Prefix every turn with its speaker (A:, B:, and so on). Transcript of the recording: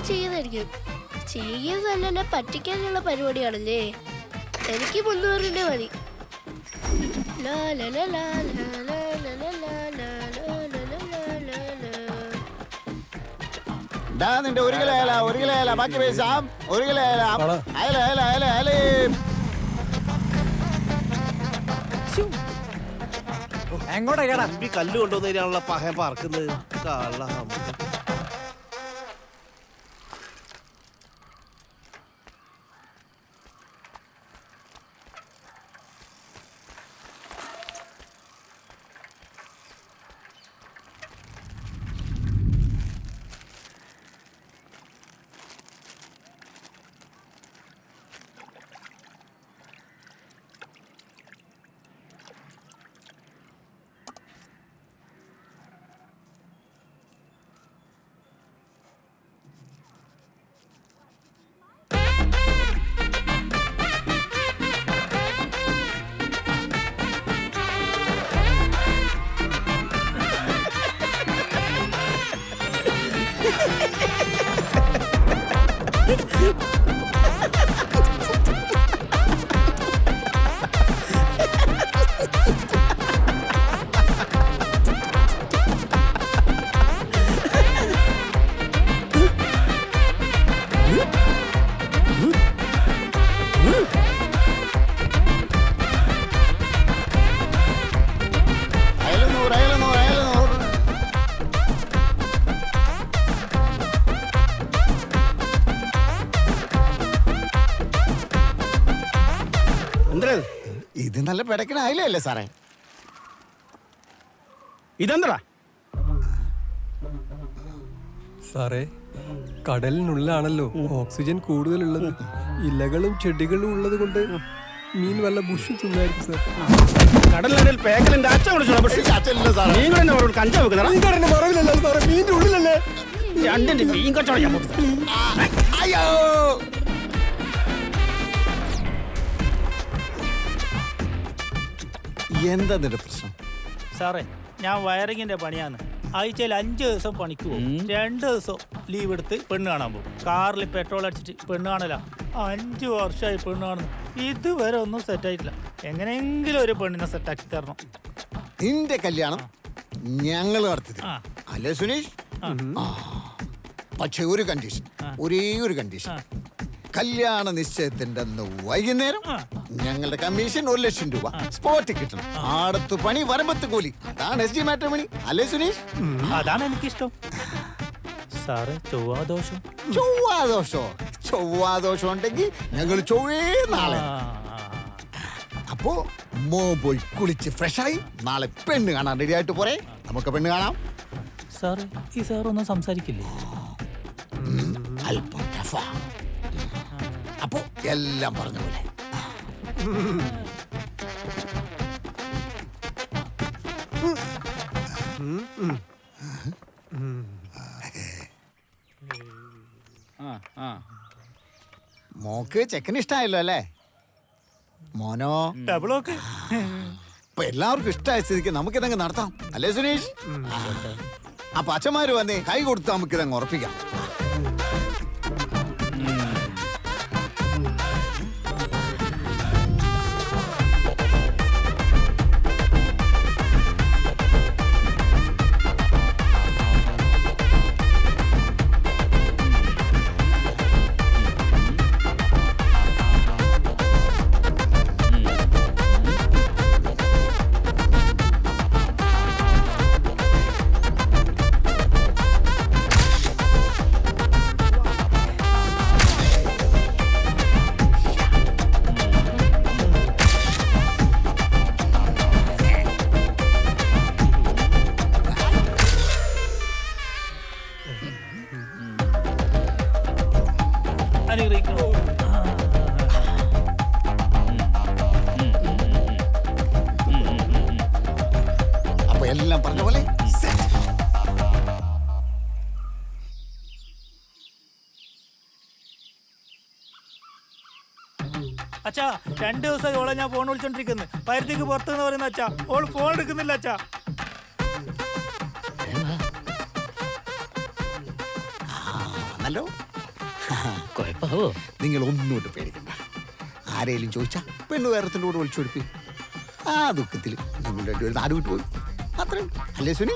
A: ചെയ്തായിരിക്കും ചെയ്യുന്നതന്നെ പറ്റിക്കാനുള്ള പരിപാടിയാണല്ലേ. എനിക്ക് 300 മതി.
B: നിന്റെ 1 കിലോ ഏല ബാക്കി പൈസ 1 കിലോ ഏല
C: എങ്ങോട്ടാ
D: കല്ല് കൊണ്ടുവന്നതിനാണുള്ള പഹ പറക്കുന്നത്.
B: ഇത് നല്ല പിടക്കണ അയിലല്ലേ സാറേ?
D: ഇതെന്താ
E: സാറേ, കടലിനുള്ളിലാണല്ലോ ഓക്സിജൻ കൂടുതലുള്ളത്. ഇലകളും ചെടികളും ഉള്ളത് കൊണ്ട് മീൻ വല്ല ബുഷും തിന്നായിരിക്കും സാർ.
D: കടലിൽ പേക്കലിന്റെ അച്ഛൻ
E: മറവിലല്ലേ സാറേ, മീനിന്റെ ഉള്ളിലല്ലേ?
D: രണ്ടിന്റെ മീൻ കച്ചവടം.
B: അയ്യോ, എന്താ നിന്റെ പ്രശ്നം?
F: സാറേ, ഞാൻ വയറിങ്ങിന്റെ പണിയാണ്. ആഴ്ചയിൽ 5 ദിവസം പണിക്ക് പോകും. 2 ദിവസം ലീവ് എടുത്ത് പെണ്ണ് കാണാൻ പോകും. കാറിൽ പെട്രോൾ അടിച്ചിട്ട് പെണ്ണ് കാണല. 5 വർഷമായി പെണ്ണ് കാണുന്നു. ഇതുവരെ ഒന്നും സെറ്റായിട്ടില്ല. എങ്ങനെയെങ്കിലും ഒരു പെണ്ണിനെ സെറ്റാക്കി തരണം.
B: നിന്റെ കല്യാണം ഞങ്ങൾ നടത്തി അല്ലേ സുനീഷ്? പക്ഷെ ഒരു കണ്ടീഷൻ, ഒരേ ഒരു കണ്ടീഷൻ. കല്യാണ നിശ്ചയത്തിന്റെ അന്ന് വൈകുന്നേരം ഞങ്ങളുടെ കമ്മീഷൻ 1 ലക്ഷം രൂപ സ്പോട്ടിൽ കിട്ടണം. ആടത്ത് പണി വരമ്പത്ത് കൂലി. അതാണ് SG മാട്രിമോണി അല്ലേ സുനീഷ്?
F: അതാണ് എനിക്കിഷ്ടം. സാറേ, ചൊവ്വാദോഷം
B: ഉണ്ടെങ്കിൽ ഞങ്ങൾ ചൊവ്വേ നാളെ. അപ്പോ മോ പോയി കുളിച്ച് ഫ്രഷായി നാളെ പെണ്ണ് കാണാൻ റെഡി ആയിട്ട് പോരെ? നമുക്ക് പെണ്ണ് കാണാം.
F: സാറേ, ഈ സാറൊന്നും സംസാരിക്കില്ലേ?
B: അല്പം ടഫാ. അപ്പോ എല്ലാം പറഞ്ഞ പോലെ. മോക്ക് ചെക്കന് ഇഷ്ടായല്ലോ അല്ലേ മോനോ?
F: ഡബിളൊക്കെ
B: ഇപ്പൊ എല്ലാവർക്കും ഇഷ്ടമായ സ്ഥിതിക്ക് നമുക്കിതങ്ങ് നടത്താം അല്ലേ സുനീഷ്? അപ്പൊ അച്ഛന്മാര് വന്നേ കൈ കൊടുത്ത് നമുക്കിതങ്ങ് ഉറപ്പിക്കാം. പറഞ്ഞ പോലെ set.
F: അച്ഛാ 2 ദിവസമായി ഓളെ ഞാൻ ഫോൺ വിളിച്ചോണ്ടിരിക്കുന്നു. പരിധിക്ക് പുറത്തുനിന്ന് പറയുന്ന അച്ഛാ, ഓൾ ഫോൺ എടുക്കുന്നില്ല അച്ഛാ.
B: ആണല്ലോ.
C: കുഴപ്പമാവോ?
B: നിങ്ങൾ ഒന്നുകൊണ്ട് പേടിക്കണ്ട. ആരെയും ചോദിച്ചാ പെണ്ണു വേറത്തിന്റെ കൂടെ വിളിച്ചു കൊടുപ്പി. ആ ദുഃഖത്തിൽ നിങ്ങളുടെ നാട് വിട്ടുപോയി. അത്രയും അല്ലേ സുനി?